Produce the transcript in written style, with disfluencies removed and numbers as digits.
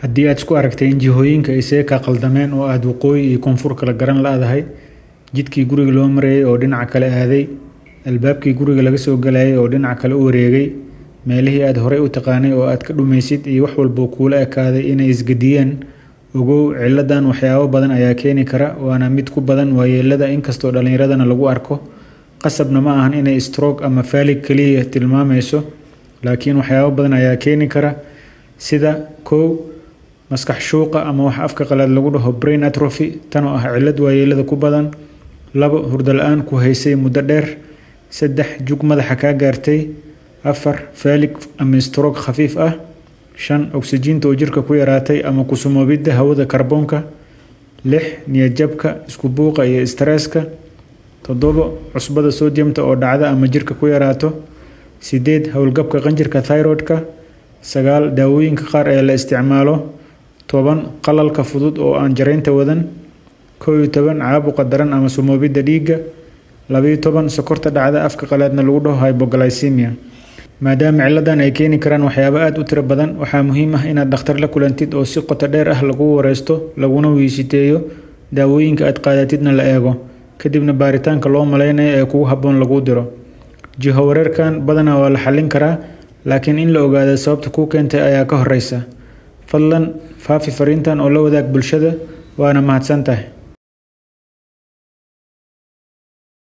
haddii aad isku aragtay in jihooyinka ay see ka qaldameen oo aad waqooyi iyo koonfur kala garan laadahay, jidkii guriga loo marayay oo dhinaca kale aaday, albaabkii guriga laga soo galayay oo dhinaca kale u wareegay, meelihii aad horey u taqaanay oo aad ka dhumaysid iyo wax walba kuula ekaaday inay isgadiyeen, ogow ciladan waxyaabo badan ayaa keeni kara, waana mid ku badan waayeelada inkastoo dhalinyaradana lagu arko. qasabna ma ahan inay stroke ama falig kaliya tilmaamayso, laakiin waxyaabo badan ayaa keeni kara sida kow maskax shuuqa ama wax afka qalaad lagu dhaho brain atrophy, tan oo ah cilad waayeelada ku badan. 2 hurdo la'aan ku haysay muddo dheer. 3 jug madaxa ka gaartay. 4 falig ama stroke khafiif ah. 5 oksijiinta oo jirka ku yaraatay ama ku sumoobidda hawada kaarboonka. 6 niyad jabka, isku buuqa iyo stresska. 7 cusbada sodiumta oo dhacda ama jirka ku yaraato. 8 hawlgabka qanjirka thyroidka. 9 daawooyinka qaar ee la isticmaalo. 10 qalalka fudud oo aan jaraynta wadan. 11 caabuqa daran ama sumoobidda dhiigga. 12 sokorta dhacda afka qalaadna lagu dhaho hypoglycemia. maadaama ciladan ay keeni karaan waxyaabo aad u tiro badan, waxaa muhiim ah inaad dhakhtar la kulantid oo si qoto dheer ah lagu wareysto, laguna wiisiteeyo daawooyinka aad qaadatidna la eego, kadibna baaritaanka loo maleynayo ee kugu habboon lagu diro. jiho wareerkan badanaa waa la xallin karaa, laakiin in la ogaado sababta kuu keentay ayaa ka horeysa. fadlan faafi fariintan oo la wadaag bulshada, waana mahadsantahay.